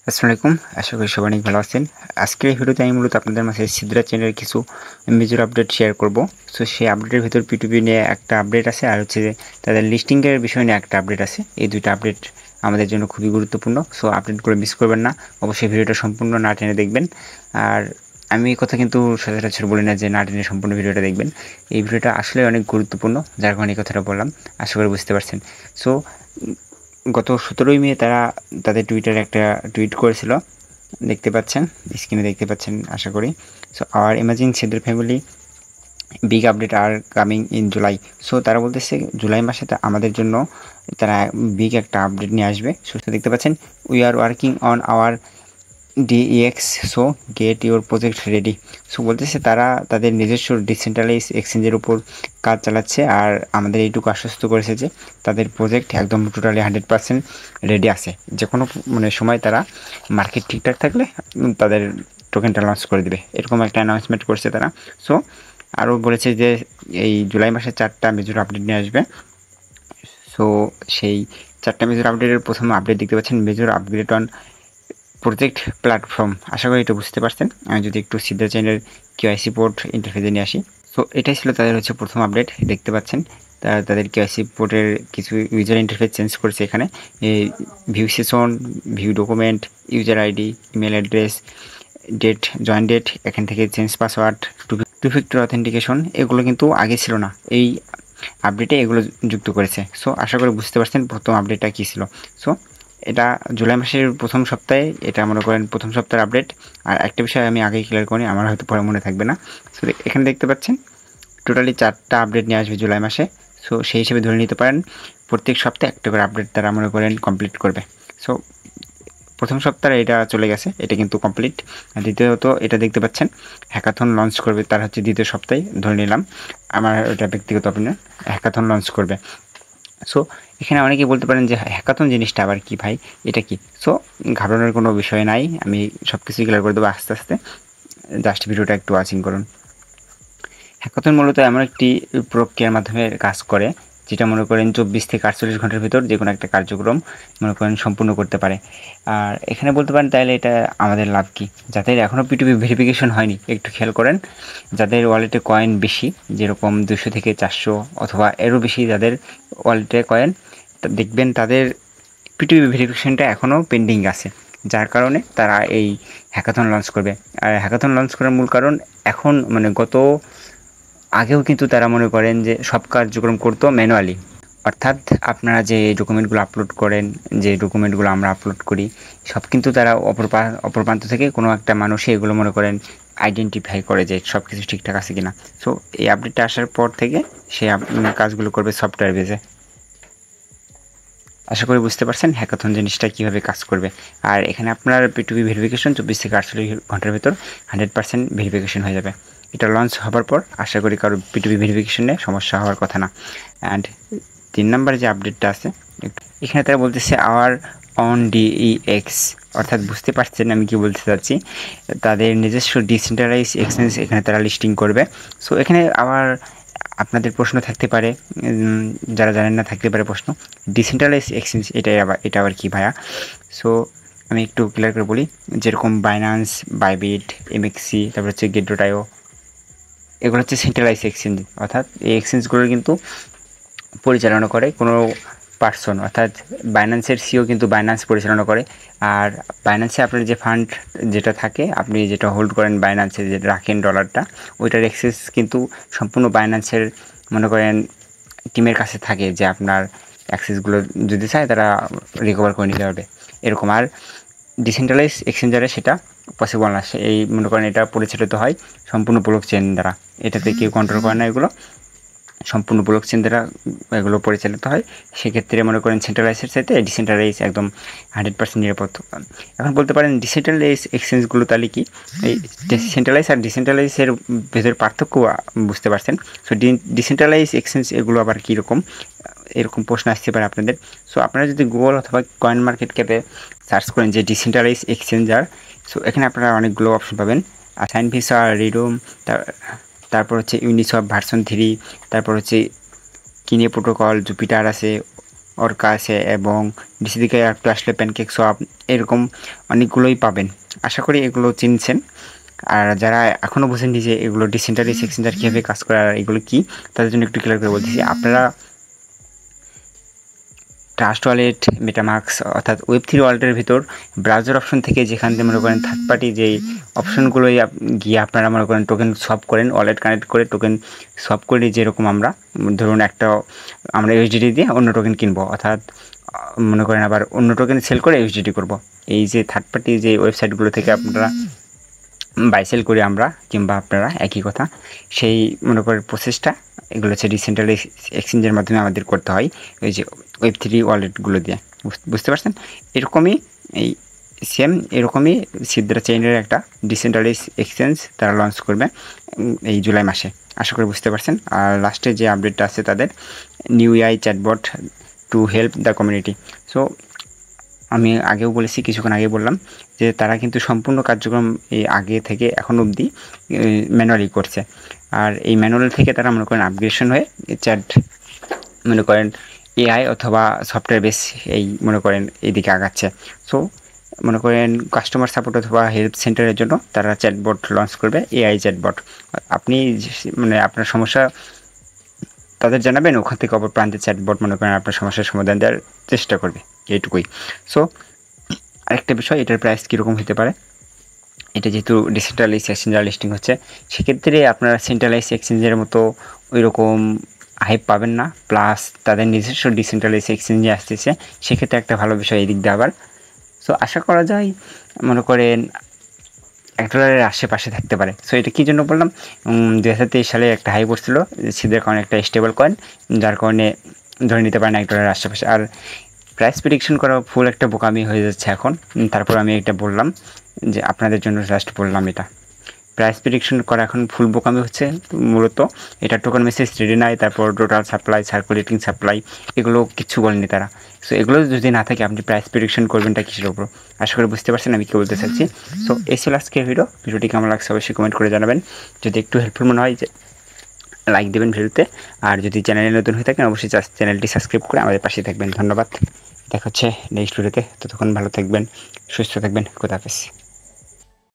আসসালামু আলাইকুম। আশা করি সবাই অনেক ভালো আছেন। আজকের এই ভিডিওতে আমি মূলত আপনাদের মাঝে সিদ্রা চেনের কিছু মেজর আপডেট শেয়ার করব। সো সেই আপডেটের ভিতর P2P নিয়ে একটা আপডেট আছে, আর হচ্ছে যে তাদের লিস্টিংয়ের বিষয় নিয়ে একটা আপডেট আছে। এই দুইটা আপডেট আমাদের জন্য খুবই গুরুত্বপূর্ণ। সো আপডেটগুলো মিস করবেন না, অবশ্যই ভিডিওটা সম্পূর্ণ না টেনে দেখবেন। আর আমি এই কথা কিন্তু সচরাচর বলি না যে না টেনে সম্পূর্ণ ভিডিওটা দেখবেন। এই ভিডিওটা আসলে অনেক গুরুত্বপূর্ণ, যার কারণে এই কথাটা বললাম। আশা করি বুঝতে পারছেন। সো গত 17ই মে তারা তাদের টুইটারে একটা টুইট করেছিল, দেখতে পাচ্ছেন, স্ক্রিনে দেখতে পাচ্ছেন আশা করি। সো আওয়ার ইমাজিং সেদের family big update are coming in July. So তারা বলতেছে জুলাই মাসে আমাদের জন্য তারা বিগ একটা আপডেট নিয়ে আসবে। সো দেখতে পাচ্ছেন, we are working on our DEX, so get your project ready. So বলতেছে তারা তাদের নিজস্ব ডিসেন্ট্রালাইজ এক্সচেঞ্জের উপর কাজ চালাচ্ছে, আর আমাদের এইটুকু আশ্বস্ত করেছে যে তাদের প্রজেক্ট একদম টোটালি 100% রেডি আছে। যে কোনো সময় তারা মার্কেট ঠিকঠাক থাকলে তাদের টোকেনটা লঞ্চ করে দেবে, এরকম একটা অ্যানাউন্সমেন্ট করছে তারা। সো আরও বলেছে যে এই জুলাই মাসে 4টা মেজর আপডেট নিয়ে আসবে। সো সেই 4টা মেজর আপডেটের প্রথম আপডেট দেখতে পাচ্ছেন, major upgrade on project platform. আশা করি এটা বুঝতে পারছেন। আমি যদি একটু সিদ্রা চেনের কেওয়াইসি পোর্ট ইন্টারফেসে নিয়ে আসি। সো এটাই ছিল তাদের প্রথম আপডেট। দেখতে পাচ্ছেন তাদের কেওয়াইসি পোর্টের কিছু ইউজার ইন্টারফেস চেঞ্জ করেছে। এখানে view session, view document, user ID, email address, date, join date, এখান থেকে change password, two factor authentication, এগুলো কিন্তু আগে ছিল না, এই আপডেটে এগুলো যুক্ত করেছে। সো আশা করি বুঝতে পারছেন প্রথম আপডেটটা কী ছিল। সো এটা জুলাই মাসের প্রথম সপ্তাহে, এটা মনে করেন প্রথম সপ্তাহের আপডেট। আর একটা বিষয় আমি আগেই ক্লিয়ার করি, আমার হয়তো পরে মনে থাকবে না। সো এখানে দেখতে পাচ্ছেন টোটালি 4টা আপডেট নিয়ে আসবে জুলাই মাসে। সো সেই হিসেবে ধরে নিতে পারেন প্রত্যেক সপ্তাহে একটা করে আপডেট তারা মনে করেন কমপ্লিট করবে। সো প্রথম সপ্তাহে এটা চলে গেছে, এটা কিন্তু কমপ্লিট। আর দ্বিতীয়ত এটা দেখতে পাচ্ছেন হ্যাকাথন লঞ্চ করবে, তার দ্বিতীয় সপ্তাহে ধরে নিলাম, আমার এটা ব্যক্তিগত অপিনিয়ন, হ্যাকাথন লঞ্চ করবে। সো এখানে অনেকেই বলতে পারেন যে হ্যাকাথন জিনিসটা আবার কি ভাই, এটা কি? সো ঘাবড়ানোর কোনো বিষয় নাই, আমি সব কিছুই ক্লিয়ার করে দেবো আস্তে আস্তে, জাস্ট ভিডিওটা একটু ওয়াচিং করুন। হ্যাকাথন মূলত এমন একটি প্রক্রিয়ার মাধ্যমে কাজ করে যেটা মনে করেন 24 থেকে 48 ঘন্টার ভিতর যে কোনো একটা কার্যক্রম মনে করেন সম্পূর্ণ করতে পারে। আর এখানে বলতে পারেন তাহলে এটা আমাদের লাভ কি? যাদের এখনও P2P ভেরিফিকেশন হয়নি, একটু খেয়াল করেন, যাদের ওয়ালেটে কয়েন বেশি, যেরকম 200 থেকে 400 অথবা এরও বেশি যাদের ওয়ালেটে কয়েন, দেখবেন তাদের P2P ভেরিফিকেশনটা এখনও পেন্ডিং আছে, যার কারণে তারা এই হ্যাকাথন লঞ্চ করবে। আর হ্যাকাথন লঞ্চ করার মূল কারণ, এখন আগেও কিন্তু তারা মনে করেন যে সব কার্যক্রম করতো ম্যানুয়ালি, অর্থাৎ আপনারা যে ডকুমেন্টগুলো আপলোড করেন, যে ডকুমেন্টগুলো আমরা আপলোড করি, সব কিন্তু তারা অপর প্রান্ত থেকে কোনো একটা মানুষই এগুলো মনে করেন আইডেন্টিফাই করে যে সব কিছু ঠিকঠাক আছে কিনা। সো এই আপডেটটা আসার পর থেকে সে কাজগুলো করবে সফটওয়্যার বেজে। আশা করি বুঝতে পারছেন হ্যাকাথন জিনিসটা কীভাবে কাজ করবে। আর এখানে আপনার P2P ভেরিফিকেশন 24 থেকে 48 ঘন্টার ভিতর 100% ভেরিফিকেশন হয়ে যাবে। এটা লঞ্চ হবার পর আশা করি কারো P2P ভেরিফিকেশনে সমস্যা হওয়ার কথা না। অ্যান্ড 3 নম্বর যে আপডেটটা আছে, এখানে তারা বলতেছে আওয়ার অন DEX, অর্থাৎ বুঝতে পারছেন আমি কি বলতে চাচ্ছি, তাদের নিজস্ব ডিসেন্ট্রালাইজ এক্সচেঞ্জ এখানে তারা লিস্টিং করবে। সো এখানে আবার আপনাদের প্রশ্ন থাকতে পারে, যারা জানেন না থাকতে পারে প্রশ্ন, ডিসেন্ট্রালাইজ এক্সচেঞ্জ এটা আবার কি ভাইয়া? সো আমি একটু ক্লিয়ার করে বলি, যেরকম বাইন্যান্স, বাইবিট, MXC, তারপর হচ্ছে গেট.io, এগুলো হচ্ছে সেন্ট্রালাইজ এক্সচেঞ্জ, অর্থাৎ এই এক্সচেঞ্জগুলোর কিন্তু পরিচালনা করে কোনো পার্সন, অর্থাৎ বাইন্যান্সের সিও কিন্তু বাইন্যান্স পরিচালনা করে। আর বাইন্যান্সে আপনার যে ফান্ড যেটা থাকে, আপনি যেটা হোল্ড করেন বাইন্যান্সে, যেটা রাখেন ডলারটা, ওইটার অ্যাক্সেস কিন্তু সম্পূর্ণ বাইন্যান্সের মনে করেন টিমের কাছে থাকে, যে আপনার অ্যাক্সেসগুলো যদি চায় তারা রিকভার করে নিতে পারবে এরকম। আর ডিসেন্ট্রালাইজ এক্সচেঞ্জারে সেটা পসিবল না, এই মনে করেন এটা পরিচালিত হয় সম্পূর্ণ ব্লক চেন দ্বারা, এটাতে কেউ কন্ট্রোল করে না, এগুলো সম্পূর্ণ ব্লক চেন দ্বারা এগুলো পরিচালিত হয়। সেক্ষেত্রে মনে করেন সেন্ট্রালাইজের সাথে ডিসেন্ট্রালাইজ একদম 100% নিরাপদ। এখন বলতে পারেন ডিসেন্ট্রালাইজ এক্সচেঞ্জগুলো তাহলে কি? এই সেন্ট্রালাইজ আর ডিসেন্ট্রালাইজের ভেতর পার্থক্য বুঝতে পারছেন। সো ডিসেন্ট্রালাইজ এক্সচেঞ্জ এগুলো আবার কীরকম, এরকম প্রশ্ন আসতে পারে আপনাদের। সো আপনারা যদি গুগল অথবা কয়েন মার্কেট ক্যাপে সার্চ করেন যে ডিসেন্ট্রালাইজ এক্সচেঞ্জার, সো এখানে আপনারা অনেকগুলো অপশন পাবেন, সাইনভিসা, রিডুম, তারপর হচ্ছে ইউনিসফ ভার্সন 3, তারপর হচ্ছে কিনে প্রোটোকল, জুপিটার আছে, অর্কা আছে এবং ডিসি থেকে একটু আসলে প্যানকেক সোয়াপ, এরকম অনেকগুলোই পাবেন। আশা করি এগুলো চিনছেন। আর যারা এখনও বুঝেননি যে এগুলো ডিসেন্ট্রালাইজড এক্সচেঞ্জার কীভাবে কাজ করে আর এগুলো কী, তাদের জন্য একটু ক্লিয়ার করে বলতেছি। আপনারা ট্রাস্ট ওয়ালেট, মেটামাস্ক অর্থাৎ ওয়েব3 ওয়ালেটের ভিতর ব্রাউজার অপশন থেকে যেখান থেকে মনে করেন থার্ড পার্টি যেই অপশনগুলোই গিয়ে আপনারা মনে করেন টোকেন সোয়াপ করেন, ওয়ালেট কানেক্ট করে টোকেন সোয়াপ করে, যেরকম আমরা ধরুন আমরা ইউএসডিটি দিয়ে অন্য টোকেন কিনবো, অর্থাৎ মনে করেন আবার অন্য টোকেন সেল করে ইউএসডিটি করব। এই যে থার্ড পার্টি যে ওয়েবসাইটগুলো থেকে আপনারা বাই সেল করি আমরা কিংবা আপনারা একই কথা, সেই মনে করেন প্রসেসটা এগুলো হচ্ছে ডিসেন্ট্রালাইজড এক্সচেঞ্জের মাধ্যমে আমাদের করতে হয়, ওই যে ওয়েব3 ওয়ালেটগুলো দিয়ে। বুঝতে পারছেন? এরকমই এরকমই সিদ্রা চেইনের একটা ডিসেন্ট্রালাইজড এক্সচেঞ্জ তারা লঞ্চ করবে এই জুলাই মাসে। আশা করি বুঝতে পারছেন। আর লাস্টে যে আপডেটটা আছে তাদের new AI chatbot to help the community. So আমি আগেও বলেছি, কিছুক্ষণ আগে বললাম যে তারা কিন্তু সম্পূর্ণ কার্যক্রম এই আগে থেকে এখন অবধি ম্যানুয়ালি করছে। আর এই ম্যানুয়াল থেকে তারা মনে করেন আপগ্রেডেশন হয়ে চ্যাট মনে করেন এআই অথবা সফটওয়্যার বেস এই মনে করেন এইদিকে আগাচ্ছে। সো মনে করেন কাস্টমার সাপোর্ট অথবা হেল্প সেন্টারের জন্য তারা চ্যাটবট লঞ্চ করবে, এআই চ্যাটবট। আপনি মানে আপনার সমস্যা তাদের জানাবেন, ওখান থেকে অপর প্রান্তে চ্যাটবট মনে করেন আপনার সমস্যার সমাধান দেওয়ার চেষ্টা করবে, এইটুকুই। সো আরেকটা বিষয়, এটার প্রাইস কীরকম হতে পারে। এটা যেহেতু ডিসেন্ট্রালাইজড এক্সচেঞ্জার লিস্টিং হচ্ছে, সেক্ষেত্রে আপনারা সেন্ট্রালাইজড এক্সচেঞ্জের মতো ওই রকম হাইপ পাবেন না, প্লাস তাদের নিজস্ব ডিসেন্ট্রালাইজড এক্সচেঞ্জে আসতেছে, সেক্ষেত্রে একটা ভালো বিষয় এই দিক দিয়ে আবার। সো আশা করা যায় মনে করেন $1 আশেপাশে থাকতে পারে। সো এটা কী জন্য বললাম, 2023 সালে একটা হাই পড়ছিল সিদের কারণে, একটা স্টেবল কয়েন, যার কারণে ধরে নিতে পারেন $1 আশেপাশে। আর প্রাইস প্রেডিকশন করা ফুল একটা বোকামি হয়ে যাচ্ছে এখন। তারপর আমি এটা বললাম যে আপনাদের জন্য জাস্ট বললাম, এটা প্রাইস প্রেডিকশন করা এখন ফুল বোকামি হচ্ছে। মূলত এটা টোকেন মেসেজ রেডি নাই, তারপর টোটাল সাপ্লাই, সার্কুলেটিং সাপ্লাই, এগুলো কিছু বলেনি তারা। সো এগুলো যদি না থাকে আপনি প্রাইস প্রেডিকশন করবেনটা কিসের উপর? আশা করি বুঝতে পারছেন আমি কী বলতে চাচ্ছি। সো এই ছিল আজকের ভিডিওটি কেমন লাগছে অবশ্যই কমেন্ট করে জানাবেন। যদি একটু হেল্পফুল মনে হয় যে লাইক দেবেন ভিডিওতে, আর যদি চ্যানেলে নতুন হয়ে থাকেন অবশ্যই চ্যানেলটি সাবস্ক্রাইব করে আমাদের পাশে থাকবেন। ধন্যবাদ, দেখা হচ্ছে নেক্সট ভিডিওতে। ততক্ষণ ভালো থাকবেন, সুস্থ থাকবেন, খোদা হাফেজ।